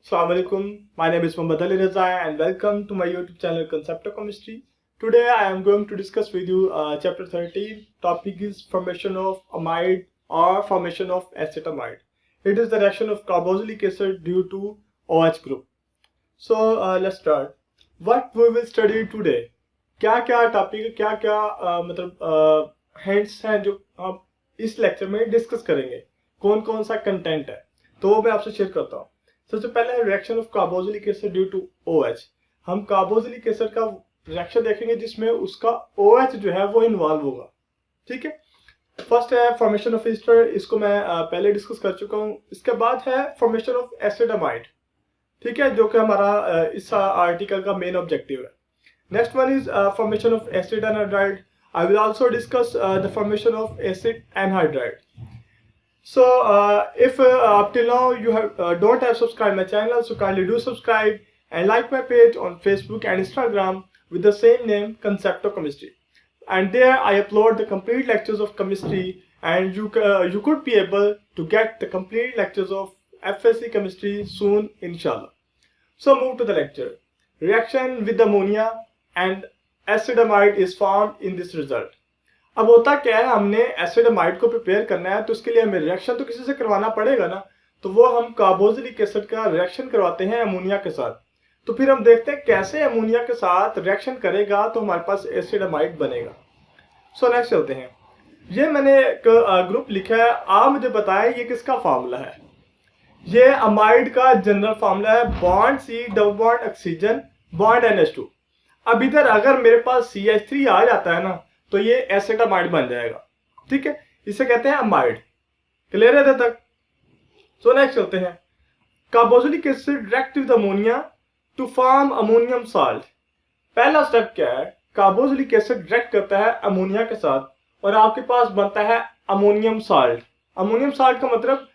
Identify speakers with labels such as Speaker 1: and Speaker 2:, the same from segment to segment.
Speaker 1: Assalamu alaikum. My name is Mohammad Ali Raza and welcome to my YouTube channel Concepto Chemistry. Today I am going to discuss with you chapter 13. Topic is formation of amide or formation of acet amide. It is the reaction of carboxylic acid due to OH group. So let's start. What we will study today? क्या क्या topic क्या क्या मतलब hints हैं जो हम इस lecture में डिस्कस करेंगे, कौन कौन सा कंटेंट है, तो वो मैं आपसे शेयर करता हूँ। सबसे पहले है reaction of carboxylic acid due to OH। हम कार्बोक्सिलिक एसिड का रिएक्शन देखेंगे जिसमें उसका OH जो है वो इन्वॉल्व होगा। ठीक है, फर्स्ट है फॉर्मेशन ऑफ ईस्टर, इसको मैं पहले डिस्कस कर चुका हूँ। इसके बाद है फॉर्मेशन ऑफ एसिड अमाइड, ठीक है, जो कि हमारा इस आर्टिकल का मेन ऑब्जेक्टिव है। Next one is formation of acid anhydride. I will also discuss the formation of acid anhydride. So if up till now you don't have subscribed my channel, so kindly do subscribe and like my page on Facebook and Instagram with the same name, Concepto Chemistry. And there I upload the complete lectures of chemistry, and you could be able to get the complete lectures of FSC chemistry soon, inshallah. So move to the lecture. Reaction with ammonia and acid amide is formed in this result. अब होता क्या है, हमने acid amide को prepare करना है तो उसके लिए हमें रिएक्शन तो किसी से करवाना पड़ेगा ना, तो वो हम कार्बोक्सिलिक एसिड का रिएक्शन करवाते हैं अमोनिया के साथ। तो फिर हम देखते हैं कैसे अमोनिया के साथ रिएक्शन करेगा तो हमारे पास एसिड अमाइड बनेगा। सो नेक्स्ट चलते हैं। ये मैंने एक ग्रुप लिखा है, आप मुझे बताएं ये किसका फार्मूला है। ये अमाइड का जनरल फार्मूला है, bond C double bond oxygen bond NH2। अब इधर अगर मेरे पास CH3 आ जाता है ना तो ये एसिड अमाइड बन जाएगा। ठीक है, इसे कहते हैं अमाइड। क्लियर है तब तक? सो नेक्स्ट चलते हैं। Carboxylic acid react with ammonia to form ammonium salt. पहला स्टेप क्या है, कार्बोक्सिलिक एसिड रिएक्ट करता है अमोनिया के साथ और आपके पास बनता है अमोनियम साल्ट। अमोनियम साल्ट का मतलब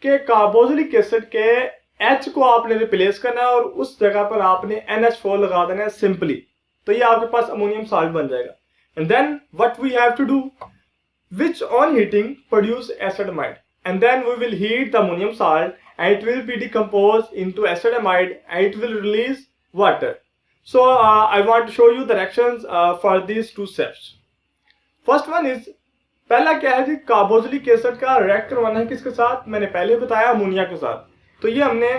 Speaker 1: कि कार्बोक्सिलिक एसिड के H को आपने रिप्लेस करना है और उस जगह पर आपने NH4 लगा देना है सिंपली, तो ये आपके पास अमोनियम साल्ट बन जाएगा। And then what we have to do, which on heating produce acid amide, and then we will heat the ammonium salt and it will be decomposed into acid amide and it will release water. So I want to show you the reactions for these two steps. First one is, पहला क्या है जी, carboxylic acid का react करवाना है किसके साथ, मैंने पहले बताया अमोनिया के साथ। तो ये हमने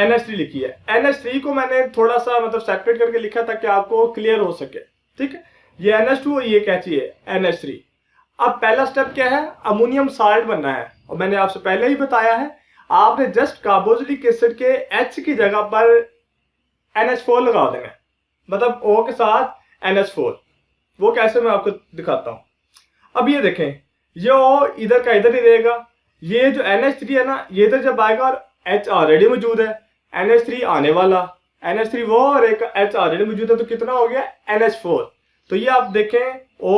Speaker 1: NH3 लिखी है। NH3 को मैंने थोड़ा सा मतलब सेपरेट करके लिखा ताकि आपको क्लियर हो सके। ठीक है, ये NH2 और ये क्या चाहिए NH3। अब पहला स्टेप क्या है, अमोनियम साल्ट बनना है और मैंने आपसे पहले ही बताया है, आपने जस्ट कार्बोक्सिलिक एसिड के H की जगह पर NH4 लगा देना है, मतलब O के साथ NH4। वो कैसे मैं आपको दिखाता हूं। अब ये देखें, ये O इधर का इधर ही रहेगा, ये जो NH3 है ना ये इधर जब आएगा और H ऑलरेडी मौजूद है, NH3 आने वाला, NH3 वो और एक H ऑलरेडी मौजूद है, तो कितना हो गया NH4। तो ये आप देखें O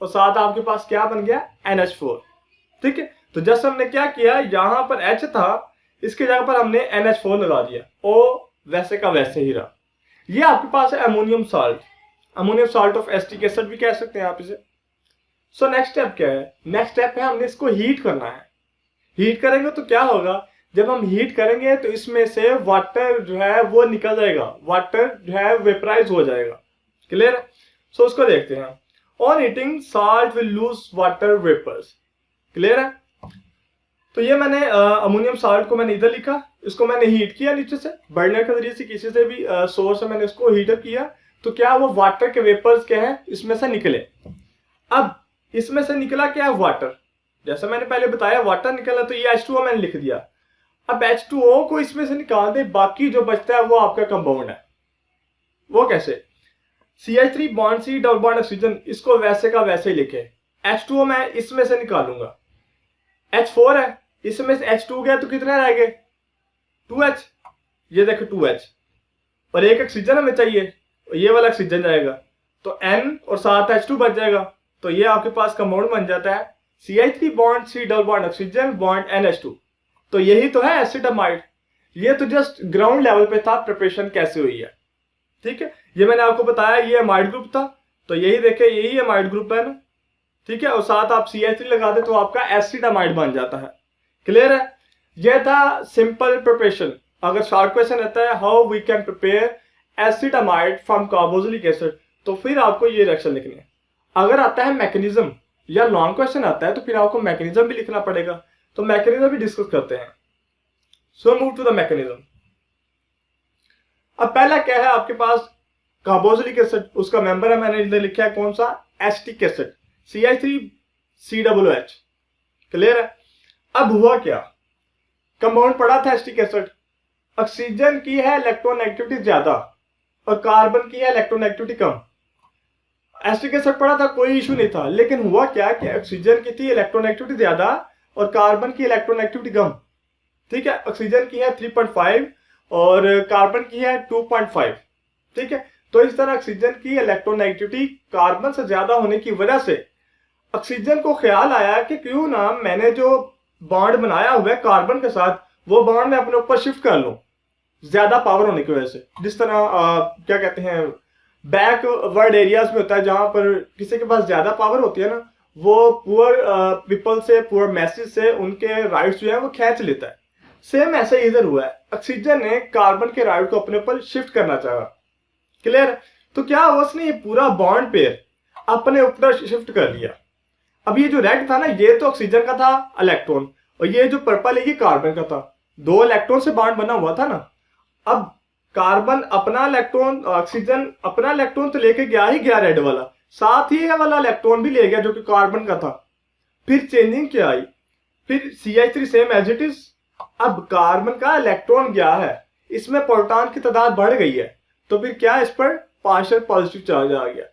Speaker 1: और साथ आपके पास क्या बन गया NH4। ठीक है, तो जैसे हमने क्या किया, यहाँ पर H था, इसके जगह पर हमने NH4 लगा दिया, O वैसे का वैसे ही रहा। ये आपके पास है ammonium salt, ammonium salt of acetic acid भी कह सकते हैं आप इसे। सो नेक्स्ट स्टेप क्या है, नेक्स्ट स्टेप है हमने इसको हीट करना है। हीट करेंगे तो क्या होगा, जब हम हीट करेंगे तो इसमें से वाटर जो है वो निकल जाएगा, वाटर जो है वेपराइज हो जाएगा। क्लियर है? सो उसको देखते हैं। On heating salt will lose water vapours. Clear है? तो ये मैंने अमोनियम साल्ट को मैंने इधर लिखा, इसको मैंने हीट किया नीचे से बर्नर के जरिए से, किसी से भी सोर्स से मैंने इसको हीटअप किया, तो क्या वो वाटर के वेपर्स क्या है इसमें से निकले। अब इसमें से निकला क्या है वाटर, जैसे मैंने पहले बताया वाटर निकला, तो ये H2O मैंने लिख दिया। अब H2O को इसमें से निकाल दे, बाकी जो बचता है वो आपका कंपाउंड है। वो कैसे, CH3 bond C double bond oxygen, इसको वैसे का वैसे ही लिखे। H2O मैं इसमें से निकालूंगा, H4 है, इसमें से H2 गया तो कितने रह गए 2H। ये देखो 2H और एक ऑक्सीजन हमें चाहिए, ये वाला ऑक्सीजन जाएगा तो N और साथ H2 बच जाएगा, तो ये आपके पास कंपाउंड बन जाता है CH3 bond C double bond oxygen bond NH2। तो यही तो है एसिड अमाइड। ये तो जस्ट ग्राउंड लेवल पे था प्रिपरेशन कैसे हुई है। ठीक है, ये मैंने आपको बताया ये अमाइड ग्रुप था, तो यही देखे यही अमाइड ग्रुप है ना। ठीक है, और साथ आप CH3 लगा दे तो आपका एसिड अमाइड बन जाता है। क्लियर है? यह था सिंपल प्रिपरेशन। अगर शॉर्ट क्वेश्चन रहता है how we can prepare acid amide from carboxylic acid, तो फिर आपको ये रिएक्शन लिखनी है। अगर आता है मैकेनिज्म या लॉन्ग क्वेश्चन आता है तो फिर आपको मैकेनिज्म भी लिखना पड़ेगा। तो मैकेनिज्म भी डिस्कस करते हैं। So move to the mechanism. अब पहला क्या है आपके पास कार्बोक्सिलिक एसिड, उसका मेंबर है, मैंने इधर लिखा है कौन सा, एसिटिक एसिड, CH3COOH। क्लियर है। अब हुआ क्या, कंपाउंड पड़ा था एसिटिक एसिड, ऑक्सीजन की है इलेक्ट्रोनेगेटिविटी ज्यादा और कार्बन की है इलेक्ट्रोनेगेटिविटी कम। एसिटिक एसिड पड़ा था, कोई इशू नहीं था, लेकिन हुआ क्या कि ऑक्सीजन की थी इलेक्ट्रोनेगेटिविटी ज्यादा और कार्बन की इलेक्ट्रोनेगेटिविटी कम। ठीक है, ऑक्सीजन की है 3.5 और कार्बन की है 2.5। ठीक है, तो इस तरह ऑक्सीजन की इलेक्ट्रोनेगेटिविटी कार्बन से ज्यादा होने की वजह से ऑक्सीजन को ख्याल आया कि क्यों ना मैंने जो बॉन्ड बनाया हुआ है कार्बन के साथ वो बॉन्ड मैं अपने ऊपर शिफ्ट कर लूं, ज्यादा पावर होने की वजह से। जिस तरह क्या कहते हैं बैकवर्ड एरियाज में होता है, जहां पर किसी के पास ज्यादा पावर होती है ना, वो पुअर पीपल से, पुअर मैसेज से उनके राइट्स जो है वो खींच लेता है। सेम ऐसे इधर हुआ है, ऑक्सीजन ने कार्बन के राइट को अपने ऊपर शिफ्ट करना चाहा। क्लियर। तो क्या हुआ, उसने ये पूरा बॉन्ड पेयर अपने ऊपर शिफ्ट कर लिया। अब ये जो रेड था ना, ये तो ऑक्सीजन का था इलेक्ट्रॉन, और ये जो पर्पल है ये कार्बन का था। दो इलेक्ट्रॉन से बॉन्ड बना हुआ था ना। अब कार्बन अपना इलेक्ट्रॉन, ऑक्सीजन अपना इलेक्ट्रॉन तो लेके गया ही गया रेड वाला, साथ ही ये वाला इलेक्ट्रॉन भी ले गया जो कि कार्बन का था। फिर चेंजिंग क्या आई, फिर CH3 same as it is. अब कार्बन का इलेक्ट्रॉन गया है, इसमें प्रोटॉन की तादाद बढ़ गई है, तो फिर क्या इस पर पार्शियल पॉजिटिव चार्ज आ गया।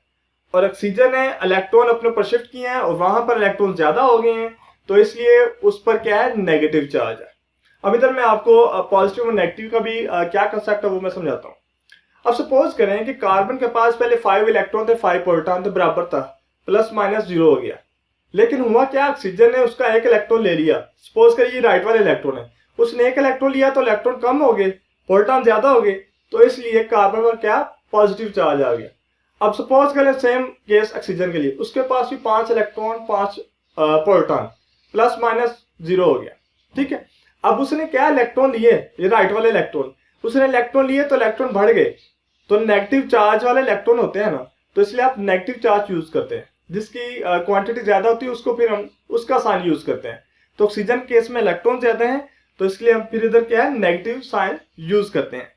Speaker 1: और ऑक्सीजन ने इलेक्ट्रॉन अपने ऊपर शिफ्ट किए हैं और वहां पर इलेक्ट्रॉन ज्यादा हो गए हैं, तो इसलिए उस पर क्या है, नेगेटिव चार्ज है। अब इधर मैं आपको पॉजिटिव और नेगेटिव का भी क्या कंसेप्ट है वो मैं समझाता हूँ। अब सपोज करें कि कार्बन के पास पहले 5 इलेक्ट्रॉन थे, 5 प्रोटॉन थे, बराबर था, प्लस माइनस 0 हो गया। लेकिन हुआ क्या, ऑक्सीजन ने उसका एक इलेक्ट्रॉन ले लिया। सपोज करिए ये राइट वाला इलेक्ट्रॉन है, उसने एक इलेक्ट्रॉन लिया तो इलेक्ट्रॉन कम हो गए, प्रोटॉन ज्यादा हो गए, तो इसलिए कार्बन पर क्या पॉजिटिव चार्ज आ गया। अब सपोज करें सेम केस ऑक्सीजन के लिए, उसके पास भी 5 इलेक्ट्रॉन 5 प्रोटॉन, प्लस माइनस 0 हो गया। ठीक है, अब उसने क्या इलेक्ट्रॉन लिए, ये राइट वाले इलेक्ट्रॉन, उसने इलेक्ट्रॉन लिए तो इलेक्ट्रॉन बढ़ गए, तो नेगेटिव चार्ज वाले इलेक्ट्रॉन होते हैं ना, तो इसलिए आप नेगेटिव चार्ज यूज करते हैं। जिसकी क्वांटिटी ज्यादा होती है उसको फिर हम उसका साइन यूज करते हैं। तो ऑक्सीजन केस में इलेक्ट्रॉन ज्यादा हैं, तो इसलिए हम फिर इधर क्या है, नेगेटिव साइन यूज करते हैं।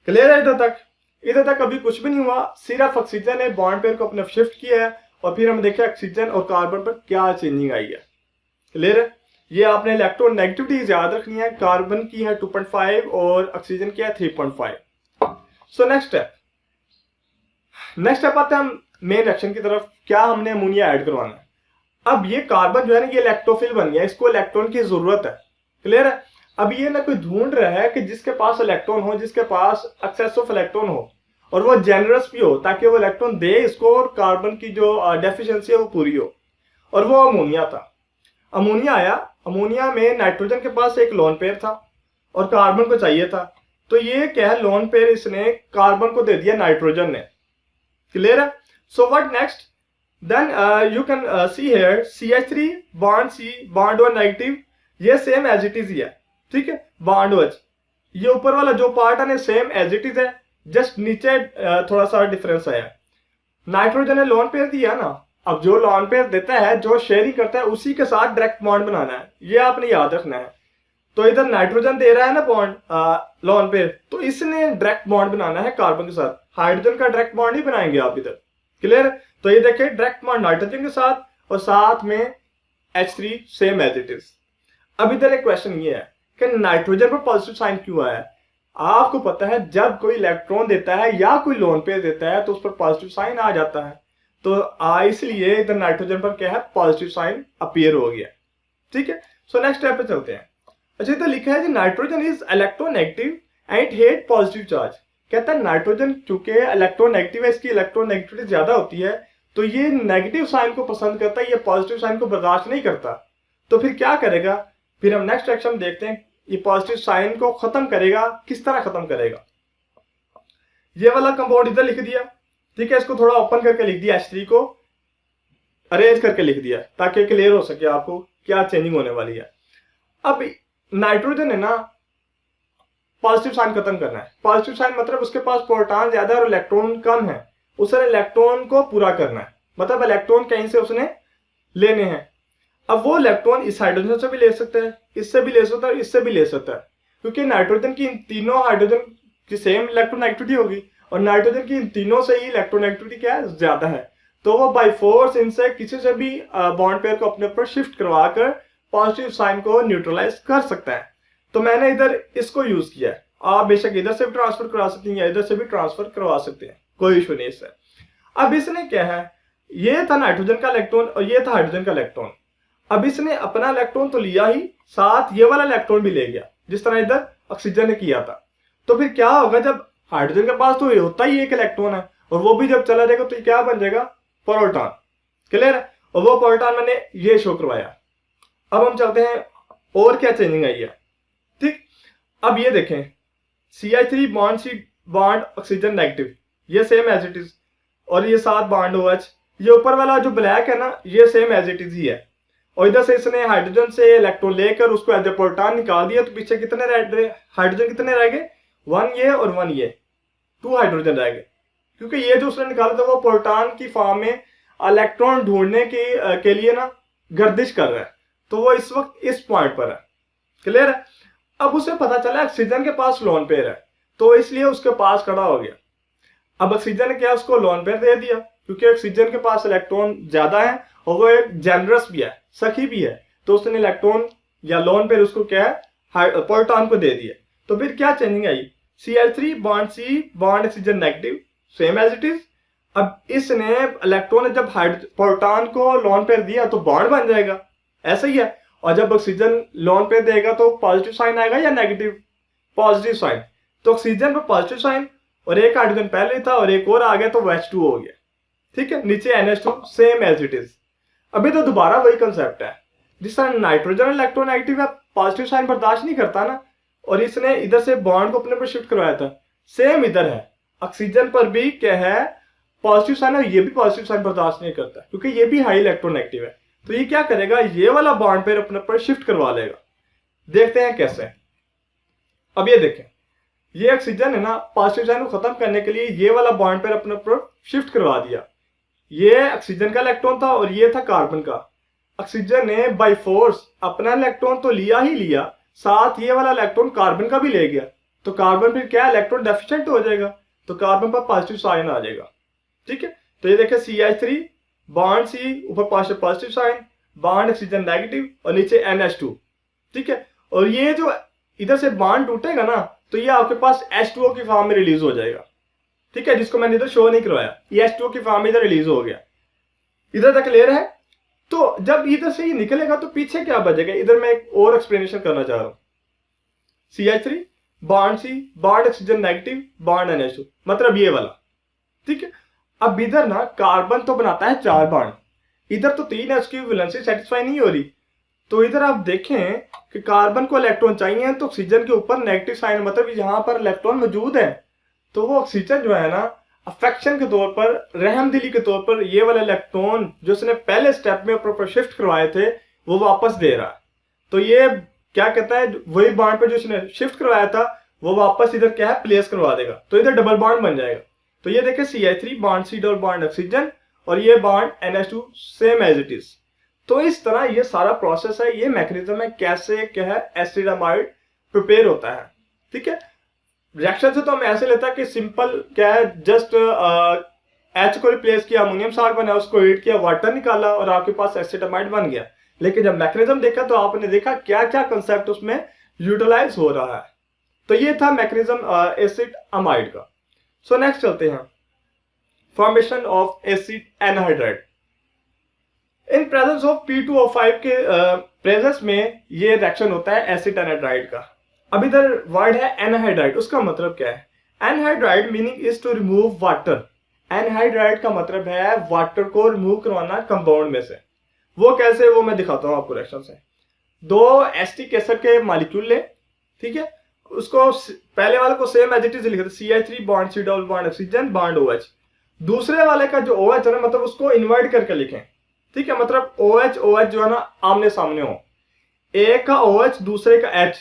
Speaker 1: क्लियर है इधर तक? इधर तक अभी कुछ भी नहीं हुआ, सिर्फ ऑक्सीजन ने बॉन्ड पेयर को अपने शिफ्ट किया है और फिर हम देखें ऑक्सीजन और कार्बन पर क्या चेंजिंग आई है। क्लियर है? ये आपने इलेक्ट्रॉन नेगेटिविटी याद रखनी है, कार्बन की है 2.5 और ऑक्सीजन की है 3.5। सो नेक्स्ट स्टेप आते हैं हम मेन रिएक्शन की तरफ। क्या हमने अमोनिया ऐड करवाना है। अब ये कार्बन जो है ना, ये इलेक्ट्रोफिल बन गया, इसको इलेक्ट्रॉन की जरूरत है। क्लियर है? अब ये ना कोई ढूंढ रहा है कि जिसके पास इलेक्ट्रॉन हो, जिसके पास एक्सेस ऑफ इलेक्ट्रॉन हो और वो जेनरस भी हो, ताकि वो इलेक्ट्रॉन दे इसको और कार्बन की जो डेफिशिएंसी है वो पूरी हो। और वो अमोनिया था। अमोनिया आया, अमोनिया में नाइट्रोजन के पास एक लोन पेयर था और कार्बन को चाहिए था, तो ये क्या है, लोन पेयर इसने कार्बन को दे दिया नाइट्रोजन ने। क्लियर है? So what next, then you can see here CH3 bond C bond one negative, ये सेम एज इट इज ही है। ठीक है, बॉन्ड वच ये ऊपर वाला जो पार्ट है सेम एज इट इज है, जस्ट नीचे थोड़ा सा डिफरेंस आया। नाइट्रोजन ने लोन पेयर दिया ना, अब जो लोन पेयर देता है, जो शेयरिंग करता है, उसी के साथ डायरेक्ट बॉन्ड बनाना है, ये आपने याद रखना है। तो इधर नाइट्रोजन दे रहा है ना बॉन्ड लोन पेयर, तो इसने डायरेक्ट बॉन्ड बनाना है कार्बन के साथ। हाइड्रोजन का डायरेक्ट बॉन्ड ही बनाएंगे आप इधर। क्लियर? तो ये देखिए डायरेक्ट बॉन्ड नाइट्रोजन के साथ और साथ में H3 same as it is. अब इधर एक क्वेश्चन ये है कि नाइट्रोजन पर पॉजिटिव साइन क्यों आया। आपको पता है जब कोई इलेक्ट्रॉन देता है या कोई लोन पेयर देता है तो उस पर पॉजिटिव साइन आ जाता है, तो इसलिए इधर नाइट्रोजन पर क्या है, पॉजिटिव साइन अपीयर हो गया। ठीक है, सो नेक्स्ट स्टेप पे चलते हैं। अच्छा, इधर लिखा है कि nitrogen is electronegative and hate positive charge. कहता है नाइट्रोजन चूंकि इलेक्ट्रोनेगेटिव है, इसकी इलेक्ट्रोनेगेटिविटी ज्यादा होती है, तो ये नेगेटिव साइन को पसंद करता है, ये पॉजिटिव साइन को बर्दाश्त नहीं करता। तो फिर क्या करेगा, फिर हम नेक्स्ट एक्शन देखते हैं, ये पॉजिटिव साइन को खत्म करेगा। किस तरह खत्म करेगा, ये वाला कंपाउंड इधर लिख दिया। ठीक है, इसको थोड़ा ओपन करके लिख दिया, H3 को अरेंज करके लिख दिया ताकि क्लियर हो सके आपको क्या चेंजिंग होने वाली है। अब नाइट्रोजन है ना, पॉजिटिव साइन खत्म करना है। पॉजिटिव साइन मतलब उसके पास प्रोटॉन ज्यादा है और इलेक्ट्रॉन कम है, उसने इलेक्ट्रॉन को पूरा करना है, मतलब इलेक्ट्रॉन कहीं से उसने लेने हैं। अब वो इलेक्ट्रॉन इस हाइड्रोजन से भी ले सकता है, इससे भी ले सकता है और इससे भी ले सकता है, क्योंकि नाइट्रोजन की इन तीनों हाइड्रोजन की सेम इलेक्ट्रोनेगेटिविटी होगी और नाइट्रोजन की इन तीनों से ही इलेक्ट्रोनेगेटिविटी क्या है, ज्यादा है। तो वो बाय फोर्स इनसे किसी से भी बॉन्ड पेयर को अपने ऊपर शिफ्ट करवा कर पॉजिटिव साइन को न्यूट्रलाइज कर सकता है। तो मैंने इधर इसको यूज किया है। आप बेशक इधर से भी ट्रांसफर करवा सकते हैं या इधर से भी ट्रांसफर करवा सकते हैं, कोई इशू नहीं इससे। अब इसने क्या है, ये था नाइट्रोजन का इलेक्ट्रॉन और ये था हाइड्रोजन का इलेक्ट्रॉन। अब इसने अपना इलेक्ट्रॉन तो लिया ही, साथ ये वाला इलेक्ट्रॉन भी ले गया, जिस तरह इधर ऑक्सीजन ने किया था। तो फिर क्या होगा, जब हाइड्रोजन के पास तो ये होता ही एक इलेक्ट्रॉन है और वो भी जब चला जाएगा तो क्या बन जाएगा, प्रोटॉन। क्लियर है? और वो प्रोटॉन मैंने ये शो करवाया। अब हम चलते हैं और क्या चेंजिंग आई है। ठीक, अब ये देखें CH3 bond C bond oxygen negative, ये सेम एज इट इज, और ये साथ बॉन्ड OH, ये ऊपर वाला जो ब्लैक है ना, ये सेम एज इट इज ही है। और इधर से इसने हाइड्रोजन से इलेक्ट्रॉन लेकर उसको एज ए प्रोटॉन निकाल दिया, तो पीछे कितने हाइड्रोजन कितने रह गए, 1 ये और 1 ये, 2 हाइड्रोजन रह गए। क्योंकि ये जो उसने निकाला था वो प्रोटॉन की फॉर्म में इलेक्ट्रॉन ढूंढने के लिए ना गर्दिश कर रहा है, तो वो इस वक्त इस पॉइंट पर है। क्लियर है? अब उसे पता चला ऑक्सीजन के पास लोन पेयर है, तो इसलिए उसके पास खड़ा हो गया। अब ऑक्सीजन ने क्या, उसको लोन पेयर दे दिया, क्योंकि ऑक्सीजन के पास इलेक्ट्रॉन ज्यादा है और वो एक जेनरस भी है, सखी भी है, तो उसने इलेक्ट्रॉन या लोन पेयर उसको क्या है, प्रोटॉन को दे दिया। तो फिर क्या चेंजिंग आई, CH3 bond C bond oxygen negative, same as it is. अब इसने इलेक्ट्रॉन ने जब प्रोटॉन को लोन पेयर दिया तो बॉन्ड बन जाएगा, ऐसा ही है। और जब ऑक्सीजन लोन पेयर देगा तो पॉजिटिव साइन आएगा या नेगेटिव, पॉजिटिव साइन। तो ऑक्सीजन पर पॉजिटिव साइन और एक हाइड्रोजन पहले था और एक और आ गया तो वो H2 हो गया। ठीक है, नीचे NH2 same as it is. अभी तो दोबारा वही कंसेप्ट है, जिस तरह नाइट्रोजन इलेक्ट्रोनेगेटिव है, पॉजिटिव साइन बर्दाश्त नहीं करता ना, और इसने इधर से बॉन्ड को अपने पर शिफ्ट करवाया था, सेम इधर है। ऑक्सीजन पर भी क्या है, पॉजिटिव साइन है, ये भी पॉजिटिव साइन बर्दाश्त नहीं करता क्योंकि ये भी हाई इलेक्ट्रोनेगेटिव है। तो ये क्या करेगा, ये वाला बॉन्ड पेयर अपने पर शिफ्ट करवा लेगा। देखते हैं कैसे। अब ये देखें, ये ऑक्सीजन है ना, पॉजिटिव साइन को खत्म करने के लिए ये वाला बॉन्ड पेयर अपने पर शिफ्ट करवा दिया। ये ऑक्सीजन का इलेक्ट्रॉन था और ये था कार्बन का। ऑक्सीजन ने बाय फोर्स अपना इलेक्ट्रॉन तो लिया ही लिया, साथ ये वाला इलेक्ट्रॉन कार्बन का भी ले गया। तो कार्बन फिर क्या, इलेक्ट्रॉन डेफिशिएंट हो जाएगा, तो कार्बन पर पॉजिटिव साइन आ जाएगा। ठीक है, तो ये देखें CH3 बॉन्ड C ऊपर positive sign, bond oxygen negative और नीचे NH2। ठीक है, और ये जो इधर से बॉन्ड टूटेगा ना, तो ये आपके पास H2O की फॉर्म में रिलीज हो जाएगा। ठीक है, जिसको मैंने इधर शो नहीं करवाया, ये H2O की फॉर्म में इधर रिलीज हो गया। इधर तक क्लियर है? तो जब इधर से ये निकलेगा तो पीछे क्या बचेगा, इधर मैं एक और एक्सप्लेनेशन करना चाह रहा हूं। CH3 bond C bond oxygen negative bond NH2, मतलब ये वाला। ठीक है, अब इधर ना कार्बन तो बनाता है 4 बॉन्ड, इधर तो 3 है, उसकी वैलेंसी सेटिस्फाई नहीं हो रही। तो इधर आप देखें कि कार्बन को इलेक्ट्रॉन चाहिए तो ऑक्सीजन के ऊपर नेगेटिव साइन, मतलब यहाँ पर इलेक्ट्रॉन मौजूद है। तो वो ऑक्सीजन जो है ना, अफेक्शन के तौर पर, रहमदिली के तौर पर, ये वाला इलेक्ट्रॉन जो उसने पहले स्टेप में ऊपर शिफ्ट करवाए थे वो वापस दे रहा है। तो ये क्या कहता है, वही बॉन्ड पे जो उसने शिफ्ट करवाया था वो वापस इधर क्या है, प्लेस करवा देगा, तो इधर डबल बॉन्ड बन जाएगा। तो ये देखें CH3 bond C double bond oxygen और ये bond NH2 same as it is. तो इस तरह ये सारा प्रोसेस है, ये मैकेनिज्म है कैसे क्या है एसिड अमाइड प्रिपेयर होता है। ठीक है, रिएक्शन से तो हम ऐसे लेता है कि सिंपल क्या है, जस्ट H को रिप्लेस किया, अमोनियम साल्ट बना, उसको हीट किया, वाटर निकाला और आपके पास एसिड अमाइड बन गया। लेकिन जब मैकेनिज्म देखा तो आपने देखा क्या क्या कंसेप्ट उसमें यूटिलाइज हो रहा है। तो ये था मैकेनिज्म एसिड अमाइड का। सो नेक्स्ट चलते हैं, formation of acid anhydride. In presence of P2O5 के प्रेजेंस में ये रिएक्शन होता है एसिड एनहाइड्राइड का। अब इधर वर्ड है एनहाइड्राइड, उसका मतलब क्या है? Anhydride meaning is to remove water. Anhydride का मतलब है वाटर को रिमूव करवाना कंपाउंड में से। वो कैसे, वो मैं दिखाता हूँ आपको रिएक्शन से। 2 एसिटिक एसिड के मॉलिक्यूल ले, ठीक है, उसको पहले वाले को सेम एज इट इज लिखते CH3 bond C double bond oxygen bond OH। दूसरे वाले का जो OH है ना, मतलब उसको इन्वर्ट करके लिखें। ठीक है, मतलब OH जो है ना आमने सामने हो, एक का OH दूसरे का H,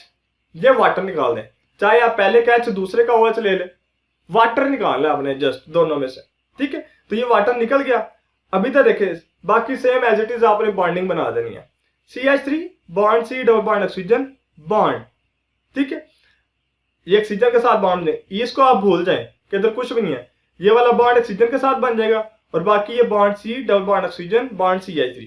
Speaker 1: ये वाटर निकाल दें। चाहे आप पहले का H दूसरे का OH ले ले, वाटर निकालना है आपने जस्ट दोनों में से, ठीक है। तो ये वाटर निकल गया। अभी तक देखे बाकी सेम एज इट इज आपने बॉन्डिंग बना देनी है। CH3 bond C double bond oxygen bond, ठीक है। ये ऑक्सीजन के साथ बॉन्ड है, इसको आप भूल जाएं कि इधर कुछ भी नहीं है। ये वाला बॉन्ड ऑक्सीजन के साथ बन जाएगा और बाकी ये bond C double bond oxygen bond CH3,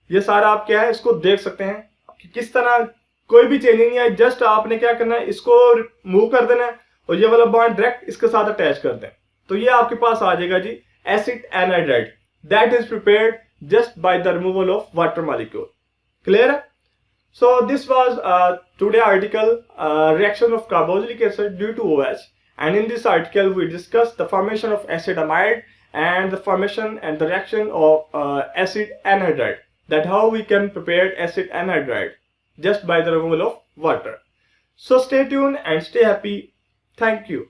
Speaker 1: ये सारा आप क्या है इसको देख सकते हैं कि किस तरह कोई भी चेंजिंग नहीं है। जस्ट आपने क्या करना है, इसको मूव कर देना है और ये वाला बॉन्ड डायरेक्ट इसके साथ अटैच कर दें, तो ये आपके पास आ जाएगा जी acid anhydride, that is prepared just by the removal of water molecule. Clear है? So this was today article reaction of carboxylic acid due to OH, and in this article we discussed the formation of acid amide and the formation and the reaction of acid anhydride, that how we can prepare acid anhydride just by the removal of water. So stay tuned and stay happy. Thank you.